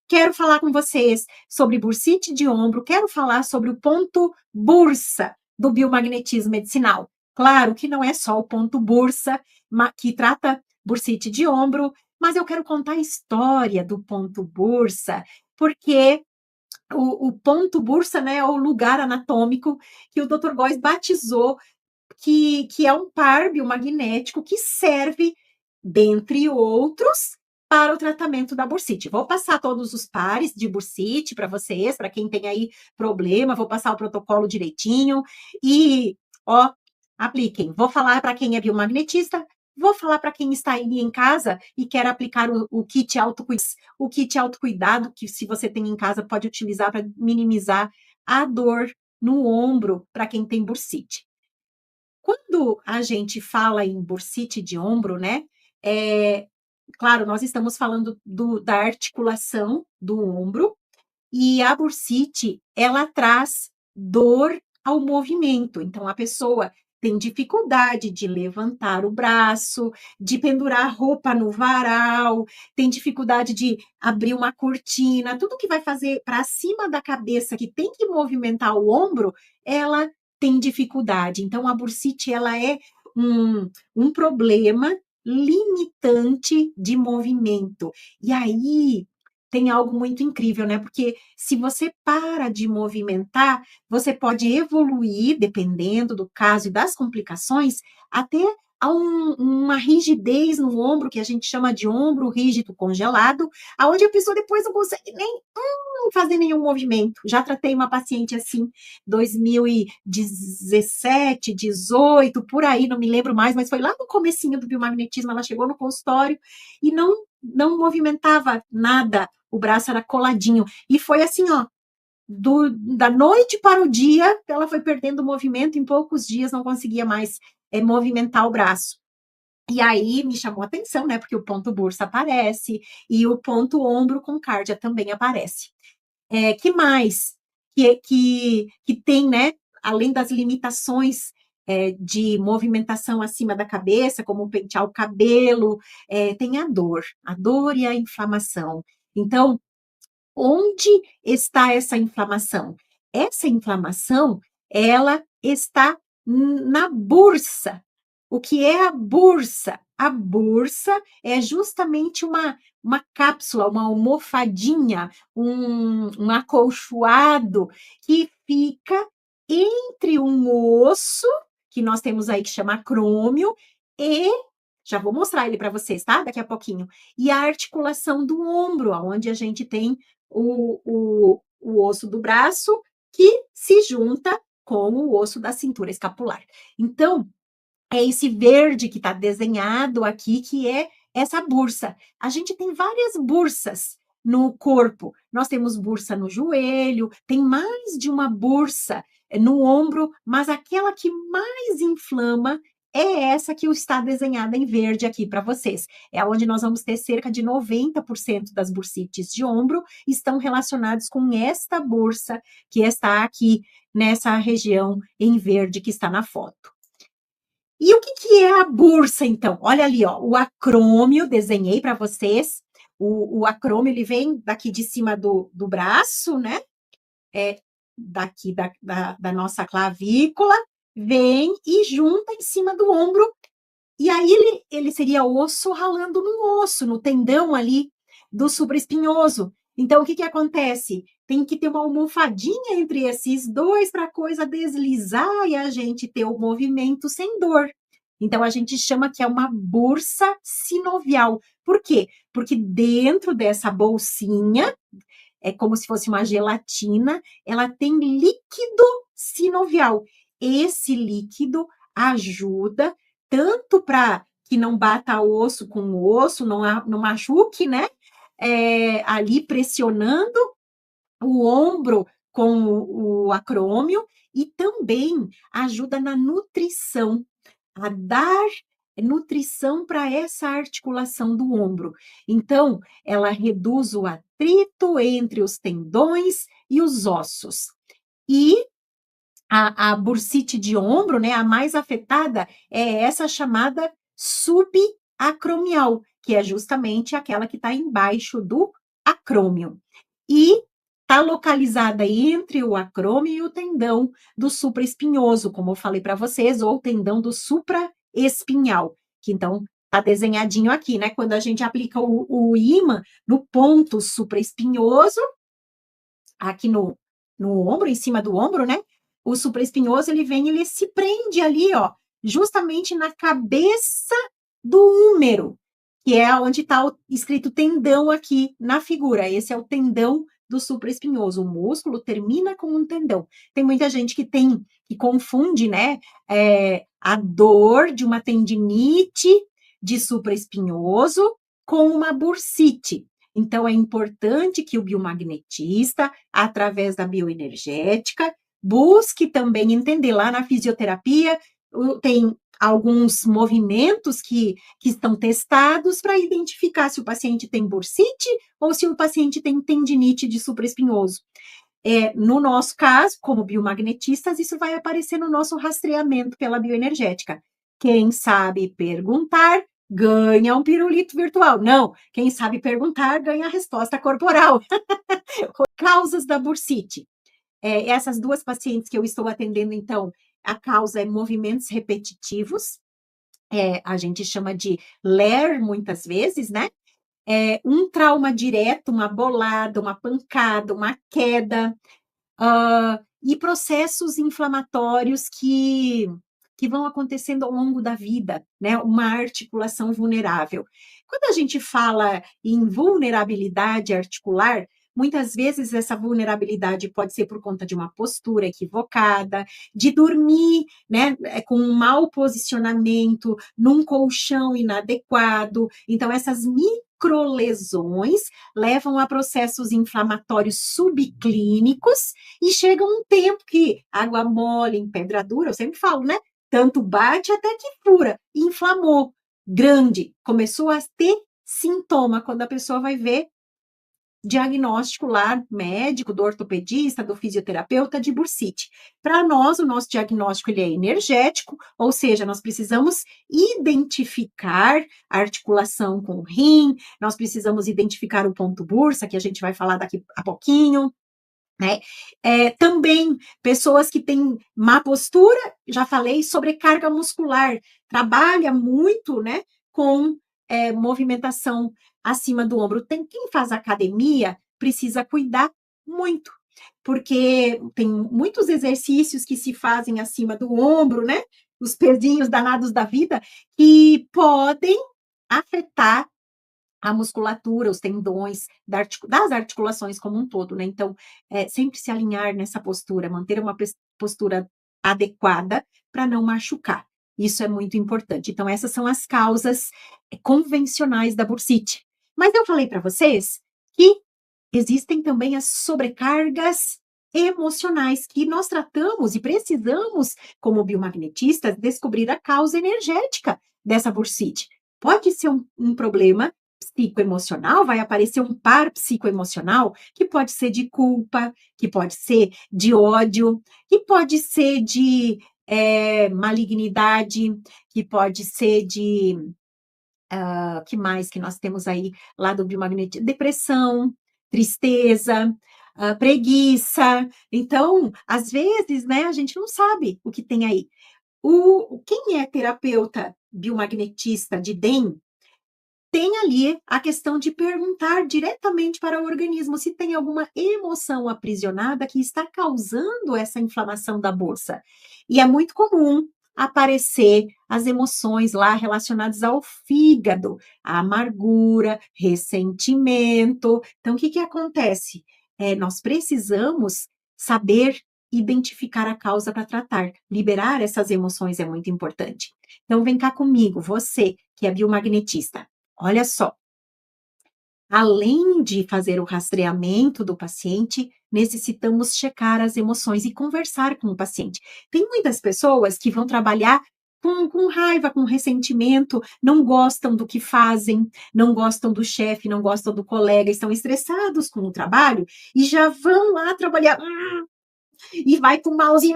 Quero falar com vocês sobre bursite de ombro, quero falar sobre o ponto bursa do biomagnetismo medicinal. Claro que não é só o ponto bursa que trata bursite de ombro, mas eu quero contar a história do ponto bursa, porque o ponto bursa, né, é o lugar anatômico que o Dr. Góes batizou, que é um par biomagnético que serve, dentre outros, para o tratamento da bursite. Vou passar todos os pares de bursite para vocês, para quem tem aí problema, vou passar o protocolo direitinho e, ó, apliquem. Vou falar para quem é biomagnetista, vou falar para quem está aí em casa e quer aplicar o kit autocuidado, que se você tem em casa pode utilizar para minimizar a dor no ombro para quem tem bursite. Quando a gente fala em bursite de ombro, né? Claro, nós estamos falando da articulação do ombro, e a bursite, ela traz dor ao movimento. Então, a pessoa tem dificuldade de levantar o braço, de pendurar roupa no varal, tem dificuldade de abrir uma cortina, tudo que vai fazer para cima da cabeça, que tem que movimentar o ombro, ela tem dificuldade. Então, a bursite, ela é um problema limitante de movimento. E aí, tem algo muito incrível, né? Porque se você para de movimentar, você pode evoluir, dependendo do caso e das complicações, até a uma rigidez no ombro, que a gente chama de ombro rígido congelado, aonde a pessoa depois não consegue nem fazer nenhum movimento. Já tratei uma paciente assim, 2017, 18, por aí, não me lembro mais, mas foi lá no comecinho do biomagnetismo, ela chegou no consultório e não movimentava nada, o braço era coladinho. E foi assim, ó, da noite para o dia, ela foi perdendo o movimento, em poucos dias não conseguia mais movimentar o braço. E aí me chamou a atenção, né? Porque o ponto bursa aparece e o ponto ombro com cárdia também aparece. Que mais que tem, né? Além das limitações de movimentação acima da cabeça, como pentear o cabelo, tem a dor e a inflamação. Então, onde está essa inflamação? Essa inflamação, ela está na bursa. O que é a bursa? A bursa é justamente uma cápsula, uma almofadinha, um acolchoado que fica entre um osso, que nós temos aí que chama acrômio, e já vou mostrar ele para vocês, tá? Daqui a pouquinho. E a articulação do ombro, onde a gente tem o osso do braço que se junta com o osso da cintura escapular. Então, é esse verde que está desenhado aqui, que é essa bursa. A gente tem várias bursas no corpo. Nós temos bursa no joelho, tem mais de uma bursa no ombro, mas aquela que mais inflama é essa que está desenhada em verde aqui para vocês. É onde nós vamos ter cerca de 90% das bursites de ombro estão relacionados com esta bursa que está aqui nessa região em verde que está na foto. E o que é a bursa, então? Olha ali, ó, o acrômio, desenhei para vocês. O acrômio, ele vem daqui de cima do braço, né? Daqui da nossa clavícula, vem e junta em cima do ombro. E aí ele seria osso ralando no osso, no tendão ali do supraespinhoso. Então, o que acontece? Tem que ter uma almofadinha entre esses dois para a coisa deslizar e a gente ter o movimento sem dor. Então, a gente chama que é uma bursa sinovial. Por quê? Porque dentro dessa bolsinha, é como se fosse uma gelatina, ela tem líquido sinovial. Esse líquido ajuda tanto para que não bata osso com osso, não machuque, né? Ali pressionando o ombro com o acrômio e também ajuda na nutrição, a dar nutrição para essa articulação do ombro. Então, ela reduz o atrito entre os tendões e os ossos. E a bursite de ombro, né, a mais afetada, é essa chamada subacromial, que é justamente aquela que está embaixo do acrômio. E está localizada entre o acrômio e o tendão do supraespinhoso, como eu falei para vocês, ou tendão do supraespinhal, que então está desenhadinho aqui, né? Quando a gente aplica o ímã no ponto supraespinhoso, aqui no ombro, em cima do ombro, né? O supraespinhoso, ele vem, ele se prende ali, ó, justamente na cabeça do húmero, que é onde está escrito tendão aqui na figura. Esse é o tendão do supraespinhoso. O músculo termina com um tendão. Tem muita gente que confunde, né, a dor de uma tendinite de supraespinhoso com uma bursite. Então, é importante que o biomagnetista, através da bioenergética, busque também entender. Lá na fisioterapia, tem alguns movimentos que estão testados para identificar se o paciente tem bursite ou se o paciente tem tendinite de supraespinhoso. No nosso caso, como biomagnetistas, isso vai aparecer no nosso rastreamento pela bioenergética. Quem sabe perguntar ganha um pirulito virtual. Não, quem sabe perguntar ganha a resposta corporal. Causas da bursite. Essas duas pacientes que eu estou atendendo, então, a causa é movimentos repetitivos, a gente chama de LER muitas vezes, né? Um trauma direto, uma bolada, uma pancada, uma queda, e processos inflamatórios que vão acontecendo ao longo da vida, né? Uma articulação vulnerável. Quando a gente fala em vulnerabilidade articular, muitas vezes essa vulnerabilidade pode ser por conta de uma postura equivocada, de dormir, né, com um mau posicionamento, num colchão inadequado. Então, essas microlesões levam a processos inflamatórios subclínicos e chega um tempo que água mole em pedra dura, eu sempre falo, né? Tanto bate até que fura, inflamou, grande, começou a ter sintoma quando a pessoa vai ver diagnóstico lá, médico, do ortopedista, do fisioterapeuta de bursite. Para nós, o nosso diagnóstico ele é energético, ou seja, nós precisamos identificar a articulação com o rim, nós precisamos identificar o ponto bursa, que a gente vai falar daqui a pouquinho, né? Também pessoas que têm má postura, já falei, sobrecarga muscular, trabalha muito, né, com movimentação acima do ombro. Quem faz academia precisa cuidar muito, porque tem muitos exercícios que se fazem acima do ombro, né? Os pezinhos danados da vida, que podem afetar a musculatura, os tendões das articulações como um todo, né? Então, sempre se alinhar nessa postura, manter uma postura adequada para não machucar. Isso é muito importante. Então, essas são as causas convencionais da bursite. Mas eu falei para vocês que existem também as sobrecargas emocionais que nós tratamos e precisamos, como biomagnetistas, descobrir a causa energética dessa bursite. Pode ser um problema psicoemocional, vai aparecer um par psicoemocional, que pode ser de culpa, que pode ser de ódio, que pode ser de malignidade, que pode ser de que mais que nós temos aí lá do biomagnetismo? Depressão, tristeza, preguiça. Então, às vezes, né, a gente não sabe o que tem aí. Quem é terapeuta biomagnetista de DEM tem ali a questão de perguntar diretamente para o organismo se tem alguma emoção aprisionada que está causando essa inflamação da bolsa. E é muito comum aparecer as emoções lá relacionadas ao fígado, a amargura, ressentimento. Então, o que acontece? Nós precisamos saber identificar a causa para tratar. Liberar essas emoções é muito importante. Então, vem cá comigo, você que é biomagnetista. Olha só, além de fazer o rastreamento do paciente, necessitamos checar as emoções e conversar com o paciente. Tem muitas pessoas que vão trabalhar com raiva, com ressentimento, não gostam do que fazem, não gostam do chefe, não gostam do colega, estão estressados com o trabalho e já vão lá trabalhar e vai com mouse,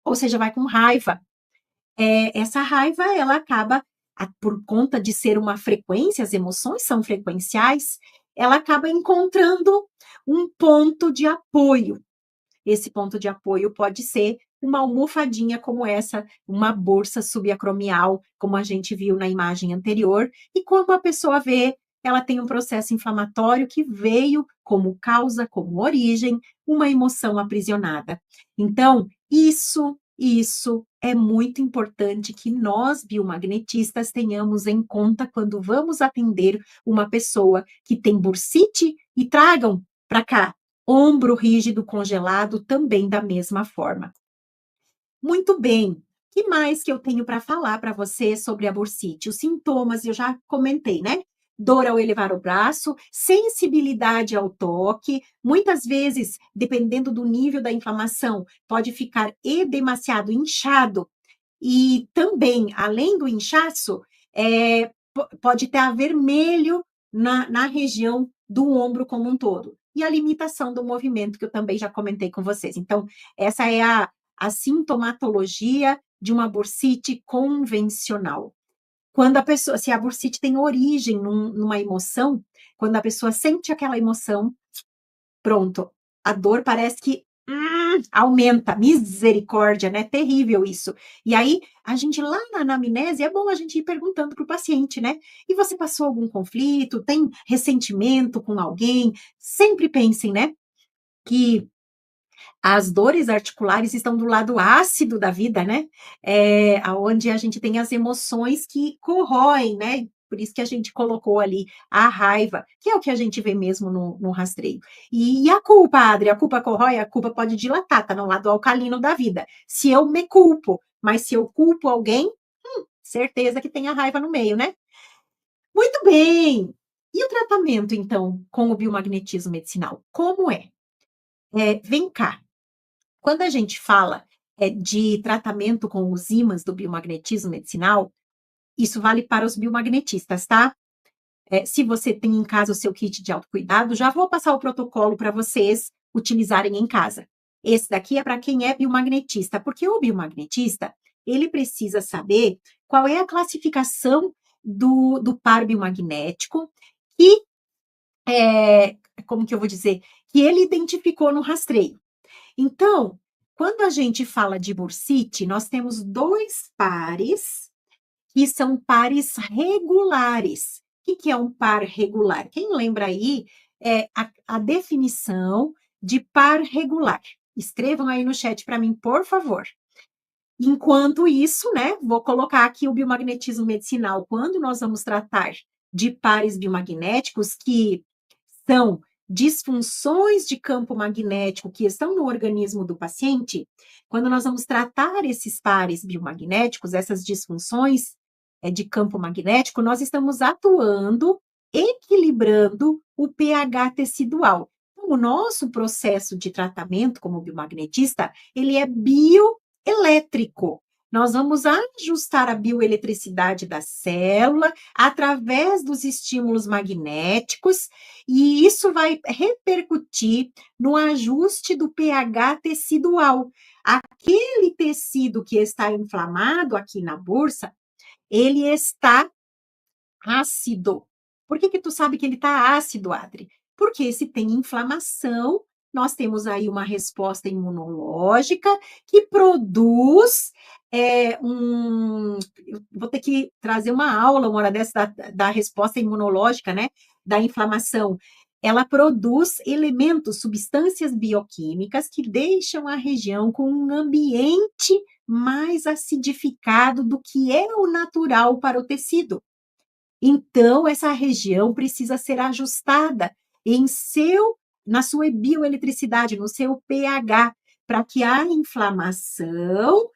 ou seja, vai com raiva. Essa raiva, ela acaba, por conta de ser uma frequência, as emoções são frequenciais, ela acaba encontrando um ponto de apoio. Esse ponto de apoio pode ser uma almofadinha como essa, uma bolsa subacromial, como a gente viu na imagem anterior, e quando a pessoa vê, ela tem um processo inflamatório que veio como causa, como origem, uma emoção aprisionada. Então, isso é muito importante que nós, biomagnetistas, tenhamos em conta quando vamos atender uma pessoa que tem bursite e tragam para cá ombro rígido congelado também da mesma forma. Muito bem. O que mais que eu tenho para falar para você sobre a bursite? Os sintomas eu já comentei, né? Dor ao elevar o braço, sensibilidade ao toque, muitas vezes, dependendo do nível da inflamação, pode ficar demasiado inchado e também, além do inchaço, pode ter vermelho na região do ombro como um todo. E a limitação do movimento, que eu também já comentei com vocês. Então, essa é a sintomatologia de uma bursite convencional. Quando a pessoa, se a bursite tem origem numa emoção, quando a pessoa sente aquela emoção, pronto, a dor parece que aumenta, misericórdia, né? Terrível isso. E aí, a gente lá na anamnese, é bom a gente ir perguntando para o paciente, né? E você passou algum conflito? Tem ressentimento com alguém? Sempre pensem, né? Que as dores articulares estão do lado ácido da vida, né? Onde a gente tem as emoções que corroem, né? Por isso que a gente colocou ali a raiva, que é o que a gente vê mesmo no rastreio. E a culpa, Adri, a culpa corrói, a culpa pode dilatar, tá no lado alcalino da vida. Se eu me culpo, mas se eu culpo alguém, certeza que tem a raiva no meio, né? Muito bem! E o tratamento, então, com o biomagnetismo medicinal? Como é? Vem cá, quando a gente fala de tratamento com os ímãs do biomagnetismo medicinal, isso vale para os biomagnetistas, tá? Se você tem em casa o seu kit de autocuidado, já vou passar o protocolo para vocês utilizarem em casa. Esse daqui é para quem é biomagnetista, porque o biomagnetista, ele precisa saber qual é a classificação do par biomagnético e, como que eu vou dizer, que ele identificou no rastreio. Então, quando a gente fala de bursite, nós temos dois pares que são pares regulares. O que é um par regular? Quem lembra aí a definição de par regular? Escrevam aí no chat para mim, por favor. Enquanto isso, né, vou colocar aqui o biomagnetismo medicinal. Quando nós vamos tratar de pares biomagnéticos que são disfunções de campo magnético que estão no organismo do paciente, quando nós vamos tratar esses pares biomagnéticos, essas disfunções de campo magnético, nós estamos atuando, equilibrando o pH tecidual. Então, o nosso processo de tratamento como biomagnetista, ele é bioelétrico. Nós vamos ajustar a bioeletricidade da célula através dos estímulos magnéticos, e isso vai repercutir no ajuste do pH tecidual. Aquele tecido que está inflamado aqui na bursa, ele está ácido. Por que tu sabe que ele está ácido, Adri? Porque se tem inflamação, nós temos aí uma resposta imunológica que produz eu vou ter que trazer uma aula uma hora dessa da resposta imunológica, né? Da inflamação. Ela produz elementos, substâncias bioquímicas que deixam a região com um ambiente mais acidificado do que é o natural para o tecido. Então, essa região precisa ser ajustada na sua bioeletricidade, no seu pH, para que a inflamação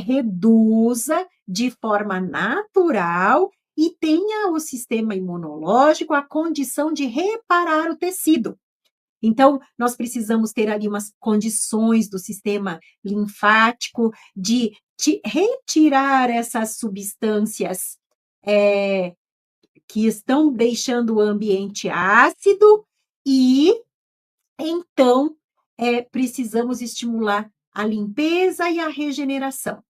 reduza de forma natural e tenha o sistema imunológico a condição de reparar o tecido. Então, nós precisamos ter ali umas condições do sistema linfático de retirar essas substâncias que estão deixando o ambiente ácido e, então, precisamos estimular a limpeza e a regeneração.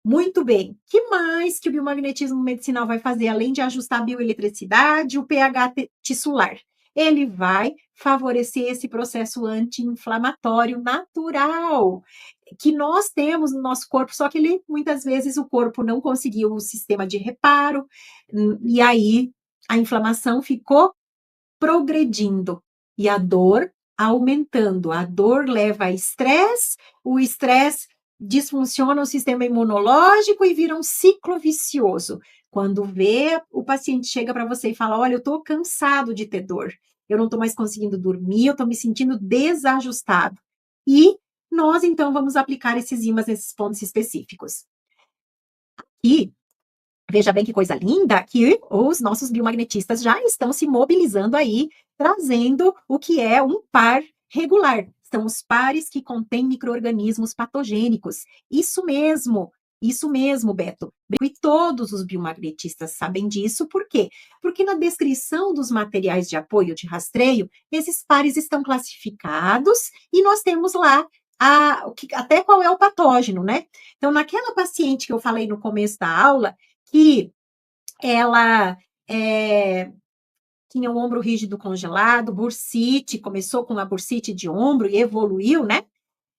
Muito bem. O que mais que o biomagnetismo medicinal vai fazer, além de ajustar a bioeletricidade, o pH tissular? ele vai favorecer esse processo anti-inflamatório natural que nós temos no nosso corpo, só que ele muitas vezes o corpo não conseguiu o sistema de reparo, e aí a inflamação ficou progredindo e a dor aumentando. A dor leva a estresse, o estresse disfunciona o sistema imunológico e vira um ciclo vicioso. Quando vê, o paciente chega para você e fala: olha, eu estou cansado de ter dor, eu não estou mais conseguindo dormir, eu estou me sentindo desajustado. E nós, então, vamos aplicar esses ímãs nesses pontos específicos. E veja bem que coisa linda que os nossos biomagnetistas já estão se mobilizando aí, trazendo o que é um par regular. São os pares que contêm micro-organismos patogênicos. Isso mesmo, Beto. E todos os biomagnetistas sabem disso, por quê? Porque na descrição dos materiais de apoio de rastreio, esses pares estão classificados e nós temos lá até qual é o patógeno, né? Então, naquela paciente que eu falei no começo da aula, que ela tinha o ombro rígido congelado, bursite, começou com uma bursite de ombro e evoluiu, né?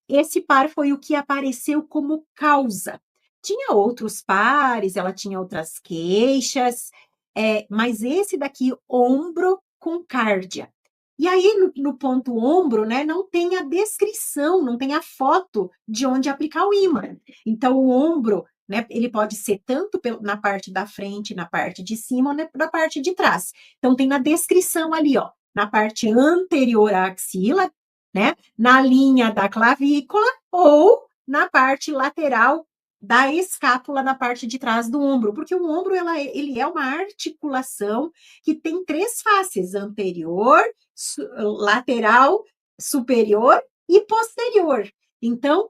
Esse par foi o que apareceu como causa. Tinha outros pares, ela tinha outras queixas, mas esse daqui, ombro com cárdia. E aí, no ponto ombro, né, não tem a descrição, não tem a foto de onde aplicar o ímã. Então, o ombro, né, ele pode ser tanto na parte da frente, na parte de cima, ou na parte de trás. Então, tem na descrição ali, ó, na parte anterior à axila, né, na linha da clavícula ou na parte lateral da escápula, na parte de trás do ombro, porque o ombro ele é uma articulação que tem 3 faces: anterior, lateral, superior e posterior. Então,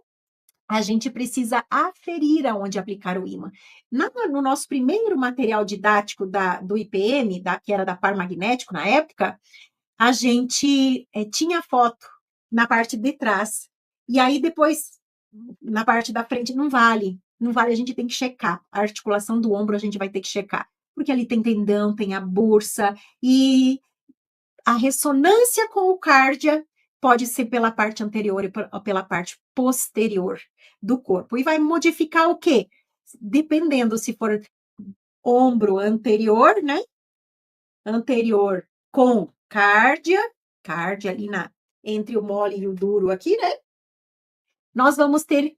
a gente precisa aferir aonde aplicar o ímã. No nosso primeiro material didático do IPM, que era da par magnético na época, a gente tinha foto na parte de trás. E aí, depois, na parte da frente, não vale. Não vale, a gente tem que checar. A articulação do ombro a gente vai ter que checar. Porque ali tem tendão, tem a bursa, e a ressonância com o cárdia pode ser pela parte anterior ou pela parte posterior do corpo. E vai modificar o quê? Dependendo se for ombro anterior, né? Anterior com cárdia ali entre o mole e o duro aqui, né? Nós vamos ter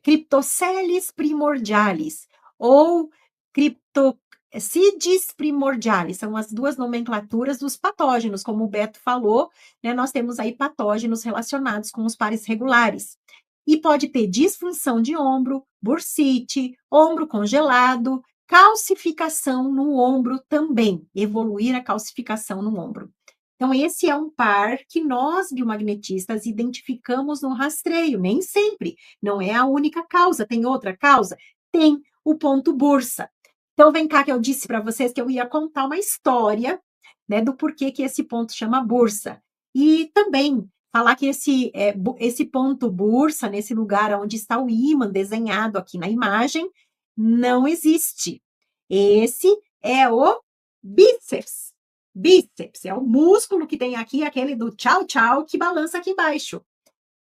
criptoceles primordialis ou criptocides primordialis, são as duas nomenclaturas dos patógenos, como o Beto falou, né? Nós temos aí patógenos relacionados com os pares regulares. E pode ter disfunção de ombro, bursite, ombro congelado, calcificação no ombro também, evoluir a calcificação no ombro. Então, esse é um par que nós, biomagnetistas, identificamos no rastreio, nem sempre. Não é a única causa, tem outra causa? Tem o ponto bursa. Então, vem cá que eu disse para vocês que eu ia contar uma história, né, do porquê que esse ponto chama bursa. E também falar que esse ponto bursa, nesse lugar onde está o ímã desenhado aqui na imagem, não existe. Esse é o bíceps. Bíceps é o músculo que tem aqui, aquele do tchau, tchau, que balança aqui embaixo.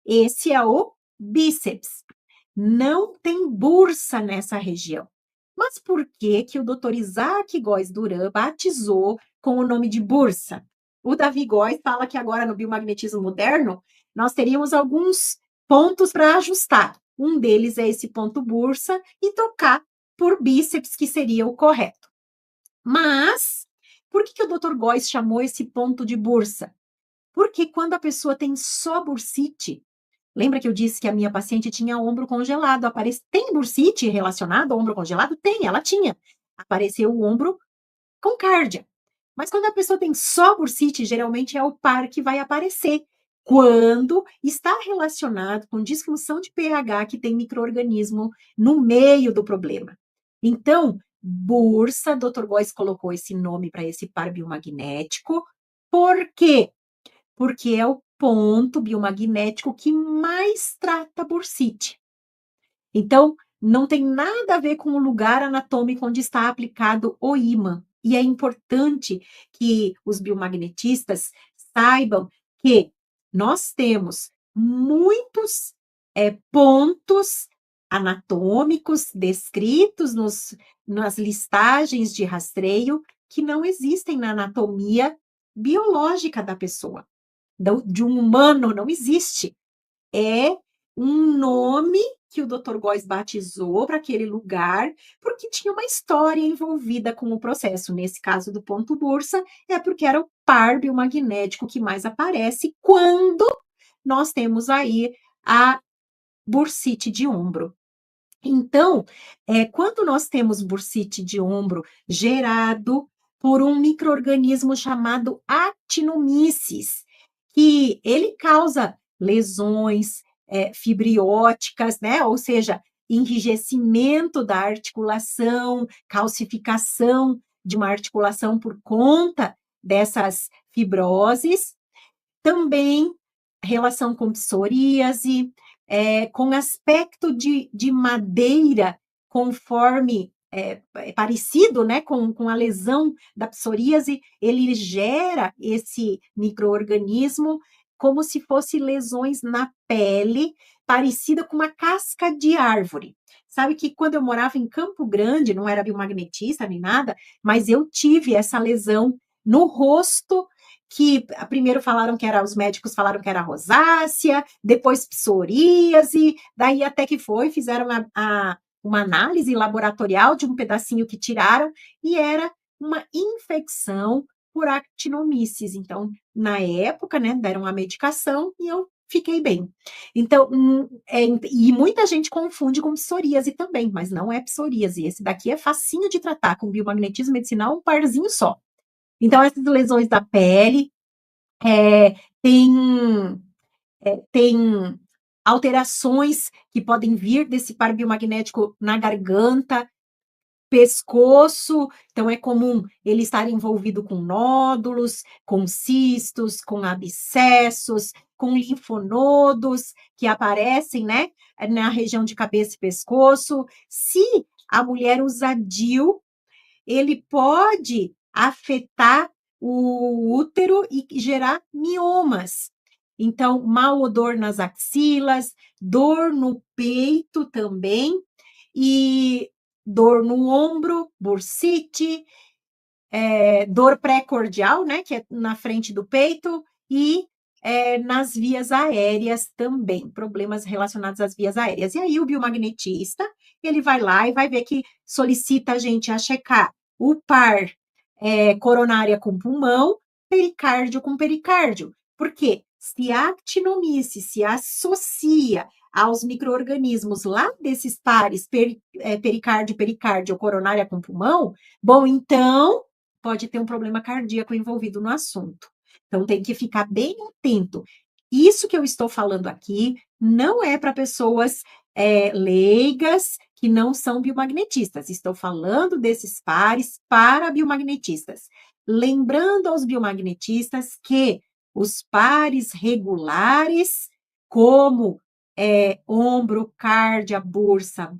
Esse é o bíceps. Não tem bursa nessa região. Mas por que que o Dr. Isaac Góes Duran batizou com o nome de bursa? O Davi Góes fala que agora no biomagnetismo moderno nós teríamos alguns pontos para ajustar. Um deles é esse ponto bursa e tocar por bíceps, que seria o correto. Mas por que o Dr. Góes chamou esse ponto de bursa? Porque quando a pessoa tem só bursite, lembra que eu disse que a minha paciente tinha ombro congelado? Tem bursite relacionado ao ombro congelado? Tem, ela tinha. Apareceu o ombro com cárdia. Mas quando a pessoa tem só bursite, geralmente é o par que vai aparecer quando está relacionado com disfunção de pH, que tem micro-organismo no meio do problema. Então, bursa, Dr. Góes colocou esse nome para esse par biomagnético. Por quê? Porque é o ponto biomagnético que mais trata bursite. Então, não tem nada a ver com o lugar anatômico onde está aplicado o ímã. E é importante que os biomagnetistas saibam que nós temos muitos pontos anatômicos descritos nas listagens de rastreio que não existem na anatomia biológica da pessoa. De um humano não existe. É um nome que o Dr. Góes batizou para aquele lugar, porque tinha uma história envolvida com o processo. Nesse caso do ponto bursa, é porque era o par biomagnético que mais aparece quando nós temos aí a bursite de ombro. Então, quando nós temos bursite de ombro gerado por um micro-organismo chamado actinomyces, que ele causa lesões fibrióticas, né? Ou seja, enrijecimento da articulação, calcificação de uma articulação por conta dessas fibroses, também relação com psoríase, com aspecto de madeira, conforme parecido, né, com a lesão da psoríase, ele gera esse micro-organismo como se fosse lesões na pele, parecida com uma casca de árvore. Sabe que quando eu morava em Campo Grande, não era biomagnetista nem nada, mas eu tive essa lesão no rosto, que primeiro falaram que era, os médicos falaram que era rosácea, depois psoríase, daí até que fizeram uma análise laboratorial de um pedacinho que tiraram, e era uma infecção por actinomyces. Então, na época, né, deram a medicação e eu fiquei bem. Então, e muita gente confunde com psoríase também, mas não é psoríase. Esse daqui é facinho de tratar, com biomagnetismo medicinal, um parzinho só. Então, essas lesões da pele é, tem, tem alterações que podem vir desse par biomagnético na garganta, pescoço, então é comum ele estar envolvido com nódulos, com cistos, com abscessos, com linfonodos que aparecem, né, na região de cabeça e pescoço. Se a mulher usa DIU, ele pode afetar o útero e gerar miomas. Então, mau odor nas axilas, dor no peito também, e dor no ombro, bursite, dor pré-cordial, né, que é na frente do peito, e nas vias aéreas também, problemas relacionados às vias aéreas. E aí o biomagnetista, ele vai lá e vai ver que solicita a gente a checar o par coronária com pulmão, pericárdio com pericárdio. Porque se a actinomyces se associa aos micro-organismos lá desses pares, pericárdio, pericárdio, coronária com pulmão, bom, então pode ter um problema cardíaco envolvido no assunto. Então, tem que ficar bem atento. Isso que eu estou falando aqui não é para pessoas leigas que não são biomagnetistas. Estou falando desses pares para biomagnetistas. Lembrando aos biomagnetistas que os pares regulares, como ombro, cárdia, bursa,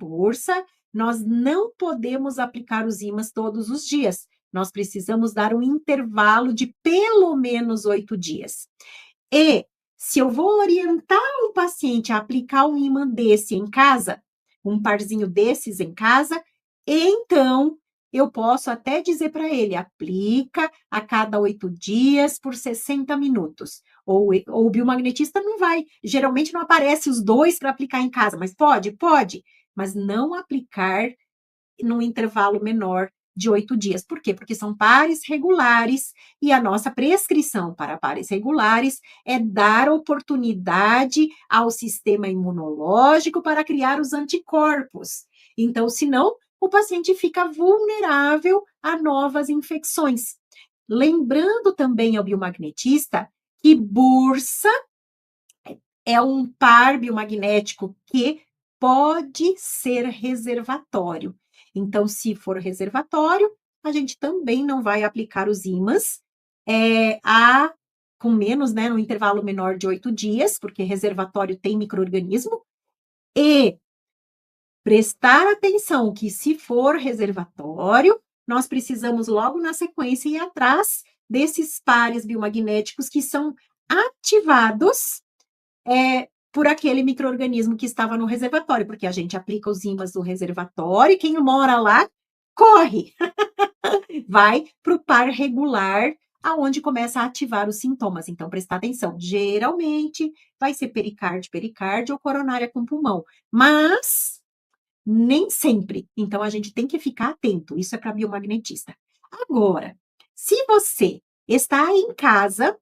nós não podemos aplicar os ímãs todos os dias. Nós precisamos dar um intervalo de pelo menos 8 dias. E se eu vou orientar um paciente a aplicar um ímã desse em casa, um parzinho desses em casa, então eu posso até dizer para ele, aplica a cada 8 dias por 60 minutos. Ou o biomagnetista não vai, geralmente não aparece os dois para aplicar em casa, mas pode, mas não aplicar num intervalo menor de 8 dias. Por quê? Porque são pares regulares e a nossa prescrição para pares regulares é dar oportunidade ao sistema imunológico para criar os anticorpos. Então, senão, o paciente fica vulnerável a novas infecções. Lembrando também ao biomagnetista que bursa é um par biomagnético que pode ser reservatório. Então, se for reservatório, a gente também não vai aplicar os ímãs com menos, né, no intervalo menor de 8 dias, porque reservatório tem micro-organismo, e prestar atenção que se for reservatório, nós precisamos logo na sequência ir atrás desses pares biomagnéticos que são ativados por aquele micro-organismo que estava no reservatório, porque a gente aplica os ímãs do reservatório e quem mora lá corre, vai para o par regular, aonde começa a ativar os sintomas. Então, prestar atenção. Geralmente, vai ser pericárdio ou coronária com pulmão, mas nem sempre. Então, a gente tem que ficar atento. Isso é para biomagnetista. Agora, se você está em casa,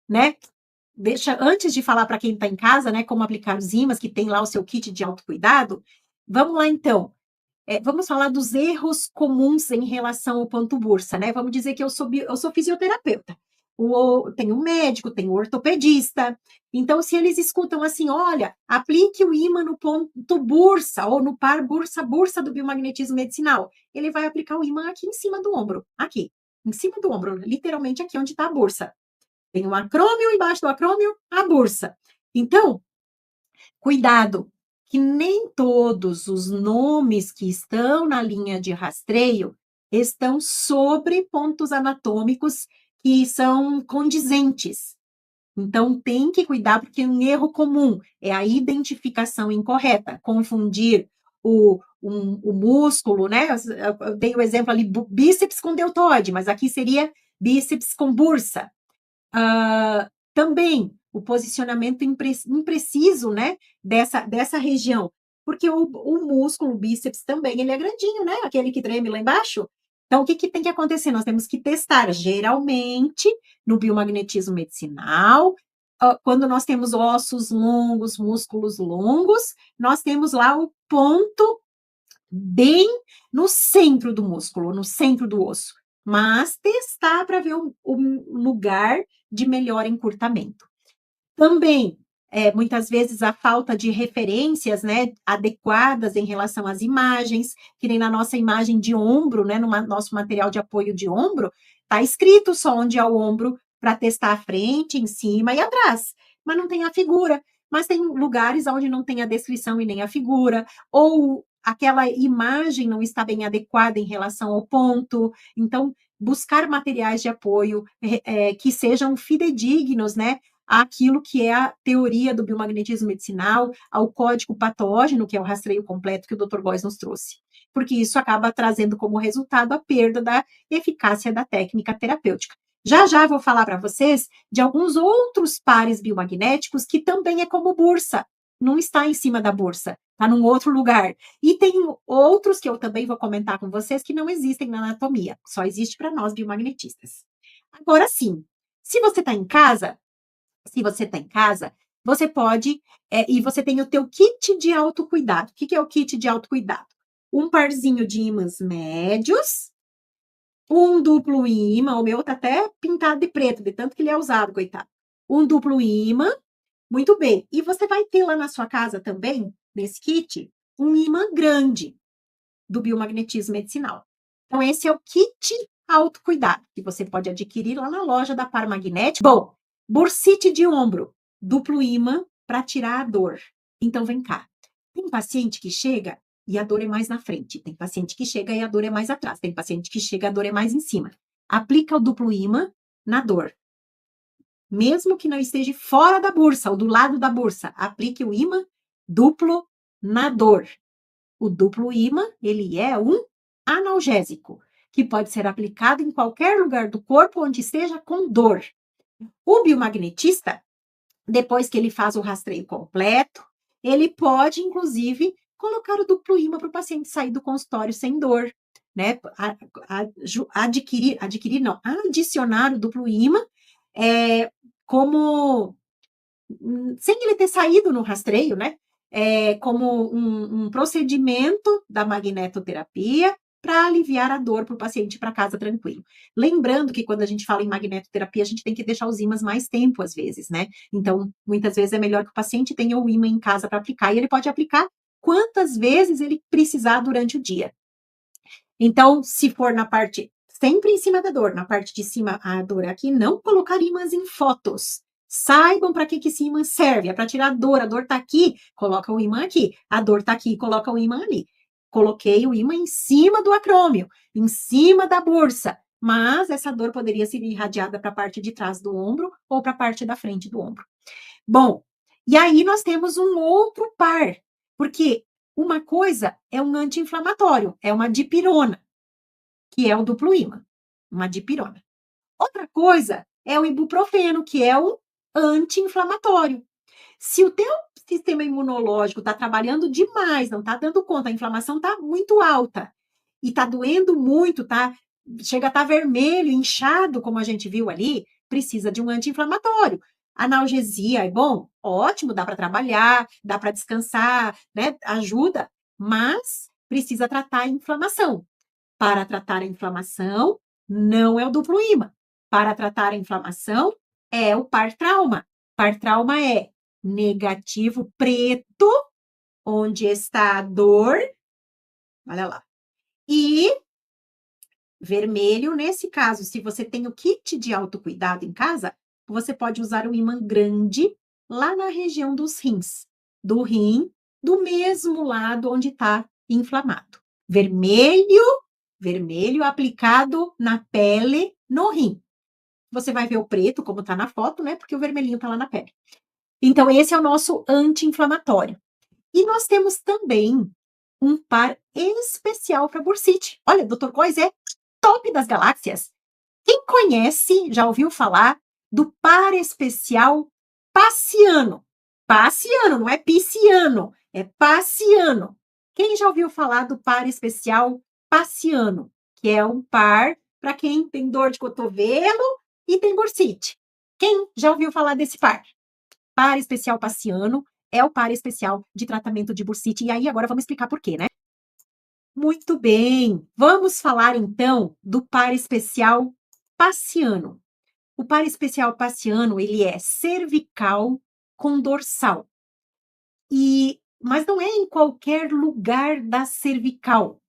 né? Antes de falar para quem está em casa, né, como aplicar os ímãs, que tem lá o seu kit de autocuidado, vamos lá então. Vamos falar dos erros comuns em relação ao ponto bursa, né? Vamos dizer que eu sou fisioterapeuta. Tem um médico, tem um ortopedista. Então, se eles escutam assim, olha, aplique o ímã no ponto bursa ou no par bursa do biomagnetismo medicinal, ele vai aplicar o ímã aqui em cima do ombro, aqui, em cima do ombro, literalmente aqui onde está a bursa. Tem um acrômio, embaixo do acrômio, a bursa. Então, cuidado, que nem todos os nomes que estão na linha de rastreio estão sobre pontos anatômicos que são condizentes. Então, tem que cuidar, porque um erro comum é a identificação incorreta, confundir o músculo, né? Eu dei o exemplo ali, bíceps com deltoide, mas aqui seria bíceps com bursa. Também o posicionamento impreciso, né, dessa região, porque o músculo, o bíceps também, ele é grandinho, né, aquele que treme lá embaixo. Então, o que tem que acontecer? Nós temos que testar, geralmente, no biomagnetismo medicinal, quando nós temos ossos longos, músculos longos, nós temos lá o ponto bem no centro do músculo, no centro do osso, mas testar para ver o lugar de melhor encurtamento. Também, muitas vezes, a falta de referências, né, adequadas em relação às imagens, que nem na nossa imagem de ombro, né, no nosso material de apoio de ombro, está escrito só onde é o ombro para testar a frente, em cima e atrás, mas não tem a figura. Mas tem lugares onde não tem a descrição e nem a figura, ou aquela imagem não está bem adequada em relação ao ponto. Então, buscar materiais de apoio que sejam fidedignos, né, àquilo que é a teoria do biomagnetismo medicinal, ao código patógeno, que é o rastreio completo que o Dr. Góes nos trouxe. Porque isso acaba trazendo como resultado a perda da eficácia da técnica terapêutica. Já já vou falar para vocês de alguns outros pares biomagnéticos que também é como bursa, não está em cima da bursa, está num outro lugar. E tem outros que eu também vou comentar com vocês que não existem na anatomia, só existe para nós biomagnetistas. Agora sim, se você está em casa, você pode, e você tem o teu kit de autocuidado. O que é o kit de autocuidado? Um parzinho de ímãs médios, um duplo ímã, o meu tá até pintado de preto, de tanto que ele é usado, coitado. Um duplo ímã, muito bem. E você vai ter lá na sua casa também, nesse kit, um ímã grande do biomagnetismo medicinal. Então, esse é o kit autocuidado, que você pode adquirir lá na loja da Par Magnético. Bom, bursite de ombro, duplo ímã para tirar a dor. Então, vem cá. Tem paciente que chega e a dor é mais na frente. Tem paciente que chega e a dor é mais atrás. Tem paciente que chega e a dor é mais em cima. Aplica o duplo ímã na dor. Mesmo que não esteja fora da bursa ou do lado da bursa, aplique o ímã duplo na dor. O duplo ímã, ele é um analgésico, que pode ser aplicado em qualquer lugar do corpo onde esteja com dor. O biomagnetista, depois que ele faz o rastreio completo, ele pode, inclusive, colocar o duplo ímã para o paciente sair do consultório sem dor, né? Adicionar o duplo ímã como sem ele ter saído no rastreio, né? Como um procedimento da magnetoterapia para aliviar a dor para o paciente ir para casa tranquilo. Lembrando que quando a gente fala em magnetoterapia, a gente tem que deixar os ímãs mais tempo, às vezes, né? Então, muitas vezes é melhor que o paciente tenha o ímã em casa para aplicar, e ele pode aplicar quantas vezes ele precisar durante o dia. Então, se for na parte, sempre em cima da dor, na parte de cima, a dor aqui, não colocar ímãs em fotos. Saibam para que esse ímã serve. É para tirar a dor tá aqui, coloca o ímã aqui. A dor tá aqui, coloca o ímã ali. Coloquei o ímã em cima do acrômio, em cima da bursa, mas essa dor poderia ser irradiada para a parte de trás do ombro ou para a parte da frente do ombro. Bom, e aí nós temos um outro par, porque uma coisa é um anti-inflamatório, é uma dipirona, que é o duplo ímã, uma dipirona. Outra coisa é o ibuprofeno, que é o anti-inflamatório. Se o teu sistema imunológico está trabalhando demais, não está dando conta, a inflamação está muito alta e está doendo muito, chega a estar vermelho, inchado, como a gente viu ali, precisa de um anti-inflamatório. Analgesia é bom? Ótimo, dá para trabalhar, dá para descansar, né? Ajuda, mas precisa tratar a inflamação. Para tratar a inflamação, não é o duplo ímã. Para tratar a inflamação, é o par trauma. Par trauma é negativo preto, onde está a dor, olha lá, e vermelho, nesse caso, se você tem o kit de autocuidado em casa, você pode usar o ímã grande lá na região dos rins, do rim, do mesmo lado onde está inflamado. Vermelho, vermelho aplicado na pele, no rim. Você vai ver o preto, como está na foto, né? Porque o vermelhinho está lá na pele. Então, esse é o nosso anti-inflamatório. E nós temos também um par especial para bursite. Olha, Dr. Góes é top das galáxias. Quem conhece, já ouviu falar do par especial Paciano? Paciano, não é pisciano, é Paciano. Quem já ouviu falar do par especial Paciano? Que é um par para quem tem dor de cotovelo e tem bursite. Quem já ouviu falar desse par? Par especial Paciano é o par especial de tratamento de bursite. E aí, agora vamos explicar por quê, né? Muito bem. Vamos falar, então, do par especial Paciano. O par especial Paciano, ele é cervical com dorsal. Mas não é em qualquer lugar da cervical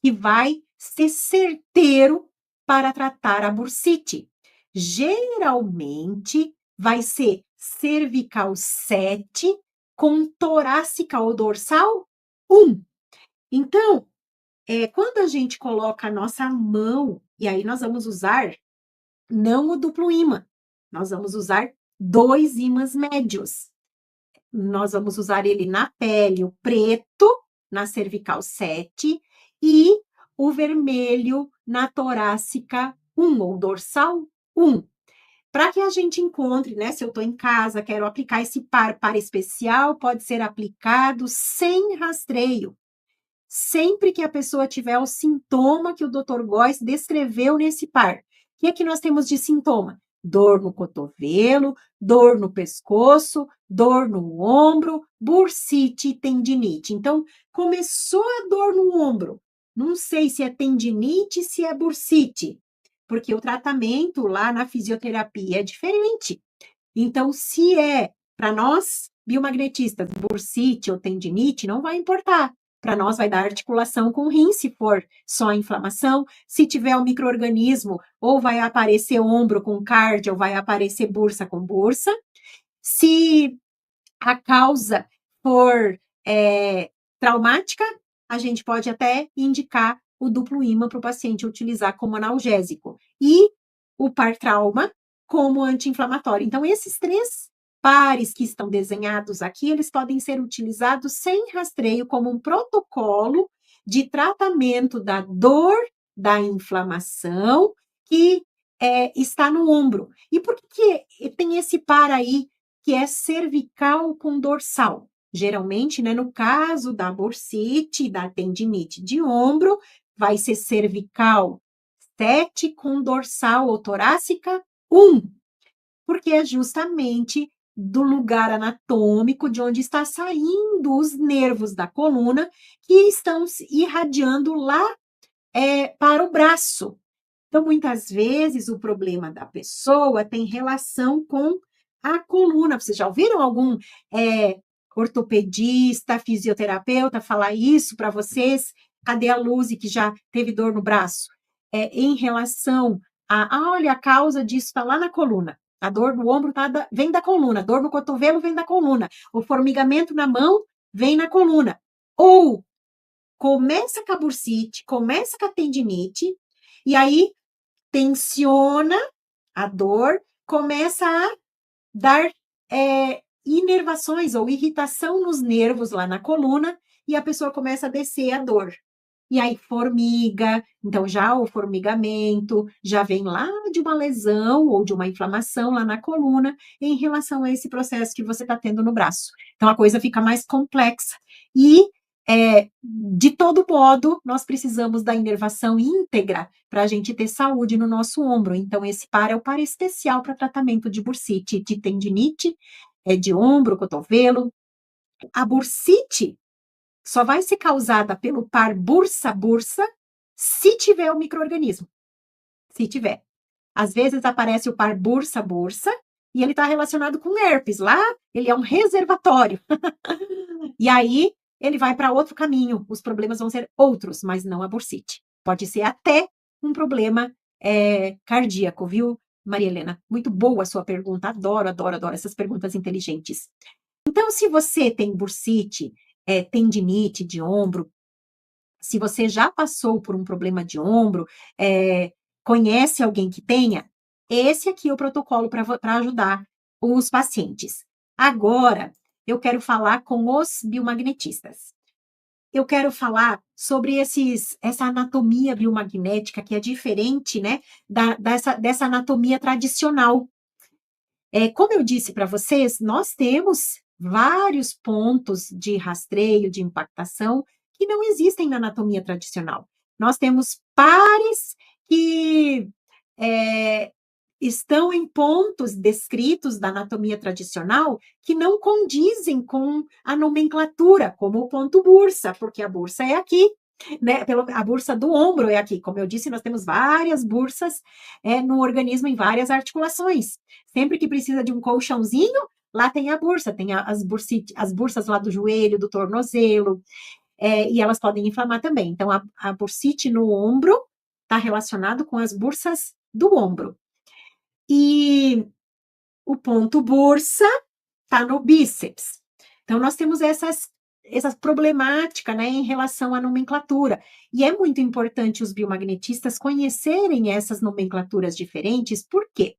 que vai ser certeiro para tratar a bursite. Geralmente, vai ser cervical 7 com torácica ou dorsal 1. Então, quando a gente coloca a nossa mão, e aí nós vamos usar não o duplo ímã, nós vamos usar 2 ímãs médios. Nós vamos usar ele na pele, o preto, na cervical 7, e o vermelho na torácica 1, ou dorsal 1. Para que a gente encontre, né? Se eu estou em casa, quero aplicar esse par especial, pode ser aplicado sem rastreio. Sempre que a pessoa tiver o sintoma que o Dr. Góes descreveu nesse par. O que é que nós temos de sintoma? Dor no cotovelo, dor no pescoço, dor no ombro, bursite e tendinite. Então, começou a dor no ombro. Não sei se é tendinite, se é bursite, porque o tratamento lá na fisioterapia é diferente. Então, se é para nós, biomagnetistas, bursite ou tendinite, não vai importar. Para nós vai dar articulação com o rim, se for só inflamação. Se tiver um micro-organismo, ou vai aparecer ombro com cardio, ou vai aparecer bursa com bursa. Se a causa for traumática, a gente pode até indicar o duplo ímã para o paciente utilizar como analgésico. E o par trauma como anti-inflamatório. Então, esses 3 pares que estão desenhados aqui, eles podem ser utilizados sem rastreio como um protocolo de tratamento da dor, da inflamação que está no ombro. E por que tem esse par aí que é cervical com dorsal? Geralmente, né, no caso da bursite, da tendinite de ombro, vai ser cervical 7 com dorsal ou torácica 1, porque é justamente do lugar anatômico de onde está saindo os nervos da coluna que estão se irradiando lá para o braço. Então, muitas vezes, o problema da pessoa tem relação com a coluna. Vocês já ouviram algum ortopedista, fisioterapeuta falar isso para vocês? Cadê a Luzi, que já teve dor no braço? Em relação olha, a causa disso está lá na coluna. A dor no ombro vem da coluna, a dor no cotovelo vem da coluna, o formigamento na mão vem na coluna. Ou começa com a bursite, começa com a tendinite, e aí tensiona a dor, começa a dar inervações ou irritação nos nervos lá na coluna, e a pessoa começa a descer a dor. E aí formiga, então já o formigamento já vem lá de uma lesão ou de uma inflamação lá na coluna em relação a esse processo que você está tendo no braço. Então a coisa fica mais complexa. E de todo modo, nós precisamos da inervação íntegra para a gente ter saúde no nosso ombro. Então, esse par é o par especial para tratamento de bursite, de tendinite, de ombro, cotovelo. A bursite só vai ser causada pelo par bursa-bursa se tiver o micro-organismo. Se tiver. Às vezes aparece o par bursa-bursa e ele está relacionado com herpes. Lá, ele é um reservatório. E aí, ele vai para outro caminho. Os problemas vão ser outros, mas não a bursite. Pode ser até um problema cardíaco, viu, Maria Helena? Muito boa a sua pergunta. Adoro, adoro, adoro essas perguntas inteligentes. Então, se você tem bursite, tendinite de ombro, se você já passou por um problema de ombro, conhece alguém que tenha, esse aqui é o protocolo para ajudar os pacientes. Agora, eu quero falar com os biomagnetistas. Eu quero falar sobre essa anatomia biomagnética que é diferente, né, dessa anatomia tradicional. Como eu disse para vocês, nós temos vários pontos de rastreio, de impactação, que não existem na anatomia tradicional. Nós temos pares que estão em pontos descritos da anatomia tradicional que não condizem com a nomenclatura, como o ponto bursa, porque a bursa é aqui, né? A bursa do ombro é aqui. Como eu disse, nós temos várias bursas no organismo, em várias articulações. Sempre que precisa de um colchãozinho, lá tem a bursa, tem as bursas lá do joelho, do tornozelo, e elas podem inflamar também. Então, a bursite no ombro está relacionado com as bursas do ombro. E o ponto bursa está no bíceps. Então, nós temos essa problemática, né, em relação à nomenclatura. E é muito importante os biomagnetistas conhecerem essas nomenclaturas diferentes. Por quê?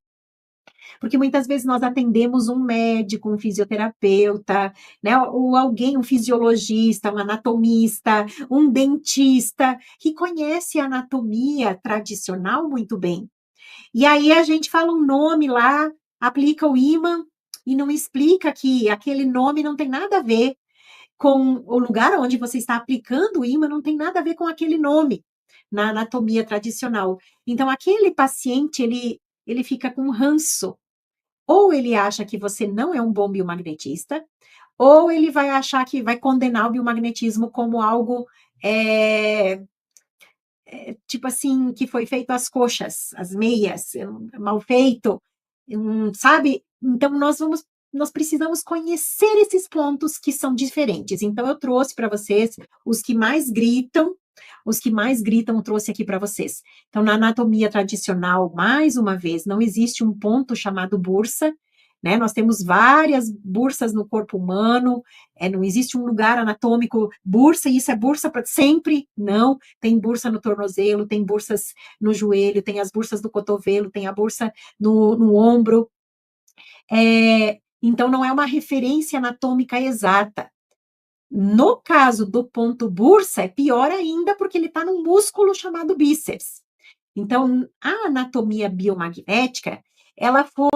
Porque muitas vezes nós atendemos um médico, um fisioterapeuta, né, ou alguém, um fisiologista, um anatomista, um dentista, que conhece a anatomia tradicional muito bem. E aí a gente fala um nome lá, aplica o ímã e não explica que aquele nome não tem nada a ver com o lugar onde você está aplicando o ímã, não tem nada a ver com aquele nome na anatomia tradicional. Então, aquele paciente, ele fica com ranço. Ou ele acha que você não é um bom biomagnetista, ou ele vai achar que vai condenar o biomagnetismo como algo tipo assim, que foi feito às coxas, às meias, mal feito, sabe? Então, nós precisamos conhecer esses pontos que são diferentes. Então, eu trouxe para vocês os que mais gritam, eu trouxe aqui para vocês. Então, na anatomia tradicional, mais uma vez, não existe um ponto chamado bursa, né? Nós temos várias bursas no corpo humano, não existe um lugar anatômico bursa, e isso é bursa para sempre, não. Tem bursa no tornozelo, tem bursas no joelho, tem as bursas do cotovelo, tem a bursa no ombro. Então, não é uma referência anatômica exata. No caso do ponto bursa, é pior ainda, porque ele está num músculo chamado bíceps. Então, a anatomia biomagnética, ela foi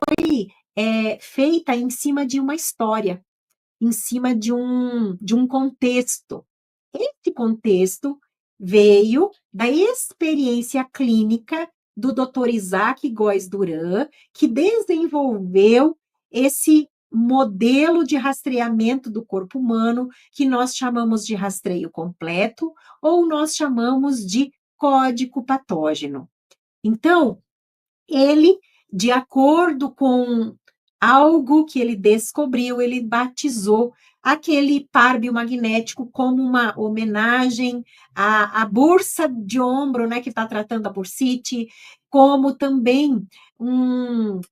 feita em cima de uma história, em cima de um contexto. Esse contexto veio da experiência clínica do Dr. Isaac Góes Duran, que desenvolveu esse modelo de rastreamento do corpo humano, que nós chamamos de rastreio completo, ou nós chamamos de código patógeno. Então, ele, de acordo com algo que ele descobriu, ele batizou aquele par biomagnético como uma homenagem à bursa de ombro, né, que está tratando a bursite, como também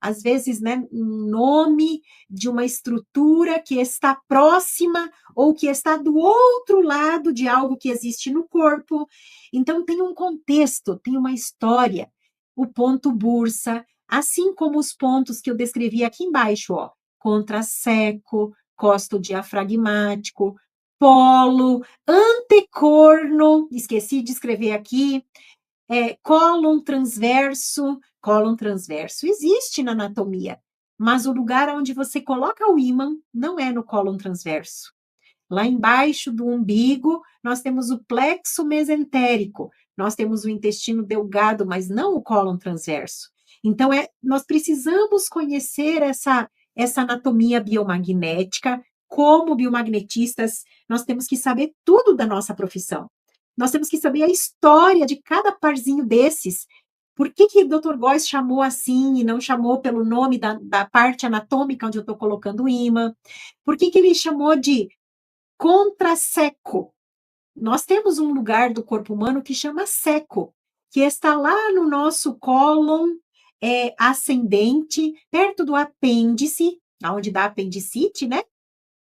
às vezes, né, um nome de uma estrutura que está próxima ou que está do outro lado de algo que existe no corpo. Então, tem um contexto, tem uma história. O ponto bursa, assim como os pontos que eu descrevi aqui embaixo, ó, contrasseco, costo diafragmático, polo, antecorno, esqueci de escrever aqui, cólon transverso existe na anatomia, mas o lugar onde você coloca o ímã não é no cólon transverso. Lá embaixo do umbigo, nós temos o plexo mesentérico, nós temos o intestino delgado, mas não o cólon transverso. Então, nós precisamos conhecer essa anatomia biomagnética. Como biomagnetistas, nós temos que saber tudo da nossa profissão. Nós temos que saber a história de cada parzinho desses. Por que o Dr. Góes chamou assim e não chamou pelo nome da parte anatômica onde eu estou colocando o ímã? Por que ele chamou de contrasseco? Nós temos um lugar do corpo humano que chama seco, que está lá no nosso cólon ascendente, perto do apêndice, onde dá apendicite, né?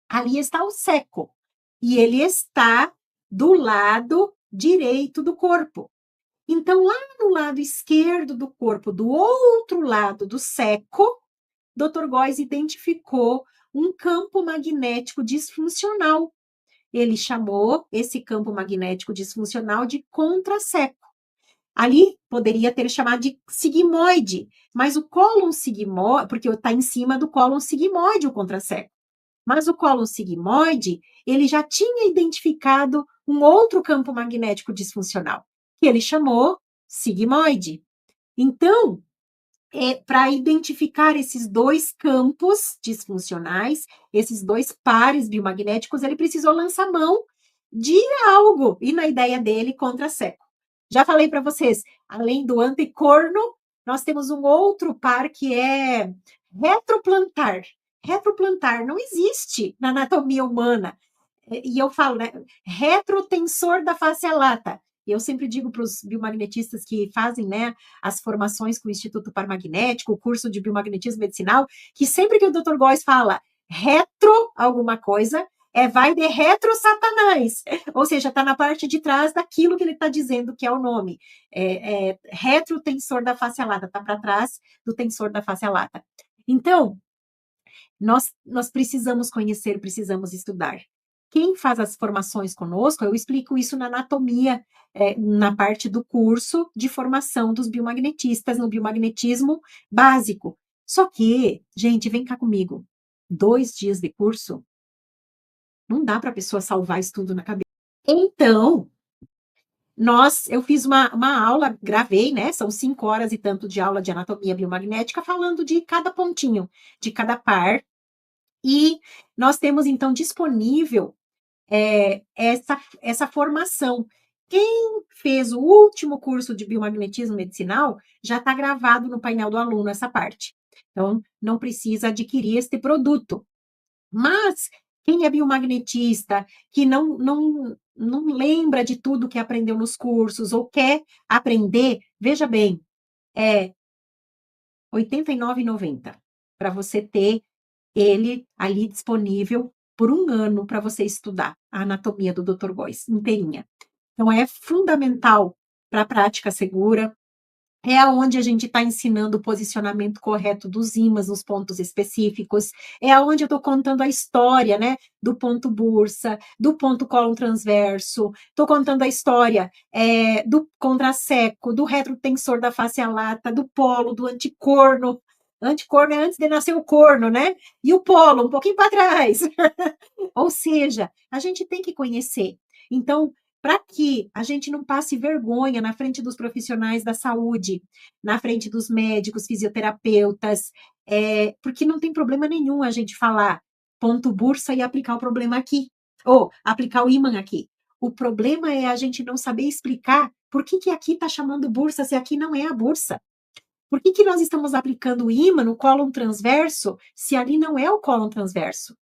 Ali está o seco. E ele está do lado direito do corpo. Então, lá no lado esquerdo do corpo, do outro lado do seco, Dr. Góes identificou um campo magnético disfuncional. Ele chamou esse campo magnético disfuncional de contrasseco. Ali poderia ter chamado de sigmoide, mas o cólon sigmoide, porque está em cima do cólon sigmoide o contrasseco. Mas o cólon sigmoide, ele já tinha identificado um outro campo magnético disfuncional, que ele chamou sigmoide. Então, para identificar esses dois campos disfuncionais, esses dois pares biomagnéticos, ele precisou lançar mão de algo, e na ideia dele, contrasseco. Já falei para vocês, além do antecorno, nós temos um outro par que é retroplantar. Retroplantar não existe na anatomia humana. E eu falo, né? Retrotensor da face lata. E eu sempre digo para os biomagnetistas que fazem, né, as formações com o Instituto Parmagnético, o curso de biomagnetismo medicinal, que sempre que o Dr. Góes fala retro alguma coisa, vai de retro satanás, ou seja, está na parte de trás daquilo que ele está dizendo que é o nome. Retrotensor da face lata, está para trás do tensor da face lata. Então, nós precisamos conhecer, precisamos estudar. Quem faz as formações conosco, eu explico isso na anatomia, na parte do curso de formação dos biomagnetistas, no biomagnetismo básico. Só que, gente, vem cá comigo, 2 dias de curso, não dá para a pessoa salvar isso tudo na cabeça. Então, eu fiz uma aula, gravei, né? São 5 horas e tanto de aula de anatomia biomagnética, falando de cada pontinho, de cada par. E nós temos, então, disponível essa formação. Quem fez o último curso de biomagnetismo medicinal já está gravado no painel do aluno essa parte. Então, não precisa adquirir este produto. Mas quem é biomagnetista, que não lembra de tudo que aprendeu nos cursos ou quer aprender, veja bem, é R$ 89,90 para você ter ele ali disponível por 1 ano para você estudar a anatomia do Dr. Góes inteirinha. Então, é fundamental para a prática segura, é aonde a gente está ensinando o posicionamento correto dos ímãs nos pontos específicos, é aonde eu estou contando a história, né, do ponto bursa, do ponto cólon transverso, estou contando a história do contrasseco, do retrotensor da face lata, do polo, do anticorno. Anticorno é antes de nascer o corno, né? E o polo, um pouquinho para trás. Ou seja, a gente tem que conhecer. Então, para que a gente não passe vergonha na frente dos profissionais da saúde, na frente dos médicos, fisioterapeutas, porque não tem problema nenhum a gente falar ponto bursa e aplicar o problema aqui, ou aplicar o ímã aqui. O problema é a gente não saber explicar por que aqui está chamando bursa se aqui não é a bursa. Por que nós estamos aplicando o ímã no cólon transverso se ali não é o cólon transverso?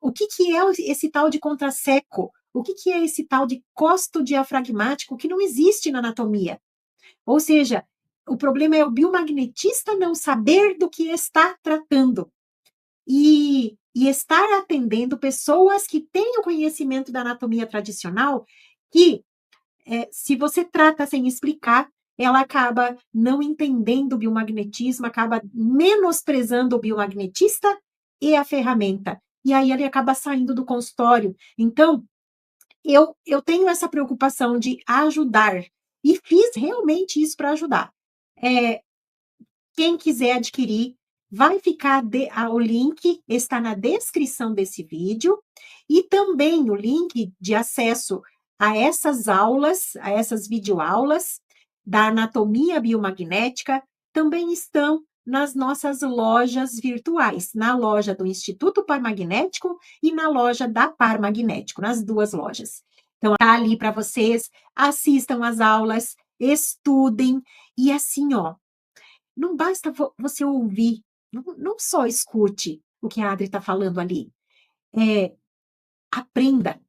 O que é esse tal de contrasseco? O que é esse tal de costo diafragmático que não existe na anatomia? Ou seja, o problema é o biomagnetista não saber do que está tratando e estar atendendo pessoas que têm o conhecimento da anatomia tradicional, que se você trata sem explicar, ela acaba não entendendo o biomagnetismo, acaba menosprezando o biomagnetista e a ferramenta. E aí ele acaba saindo do consultório. Então, eu tenho essa preocupação de ajudar. E fiz realmente isso para ajudar. É, quem quiser adquirir, vai ficar o link está na descrição desse vídeo e também o link de acesso a essas aulas, a essas videoaulas da anatomia biomagnética também estão nas nossas lojas virtuais, na loja do Instituto Parmagnético e na loja da Parmagnético, nas duas lojas. Então, tá ali para vocês, assistam às aulas, estudem e assim, ó, não basta você ouvir, não só escute o que a Adri está falando ali. Aprenda,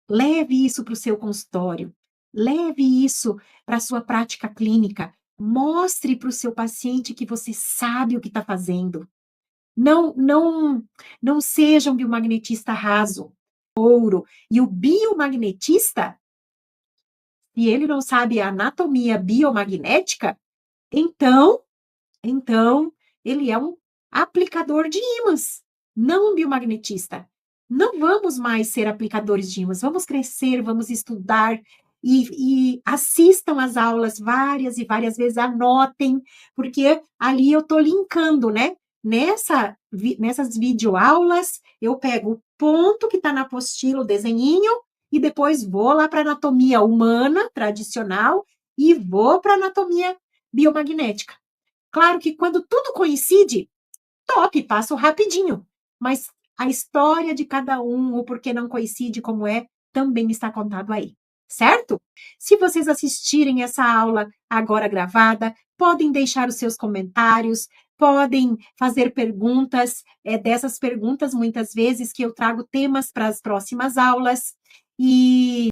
leve isso para o seu consultório, leve isso para a sua prática clínica, mostre para o seu paciente que você sabe o que está fazendo. Não seja um biomagnetista raso, ouro. E o biomagnetista, se ele não sabe a anatomia biomagnética, então Então, ele é um aplicador de ímãs, não um biomagnetista. Não vamos mais ser aplicadores de ímãs, vamos crescer, vamos estudar e assistam às aulas várias e várias vezes, anotem, porque ali eu estou linkando, né? Nessas videoaulas, eu pego o ponto que está na apostila, o desenhinho, e depois vou lá para a anatomia humana tradicional e vou para a anatomia biomagnética. Claro que quando tudo coincide, top, passo rapidinho. Mas a história de cada um, o porquê não coincide, como é, também está contado aí, certo? Se vocês assistirem essa aula agora gravada, podem deixar os seus comentários, podem fazer perguntas, dessas perguntas, muitas vezes, que eu trago temas para as próximas aulas. E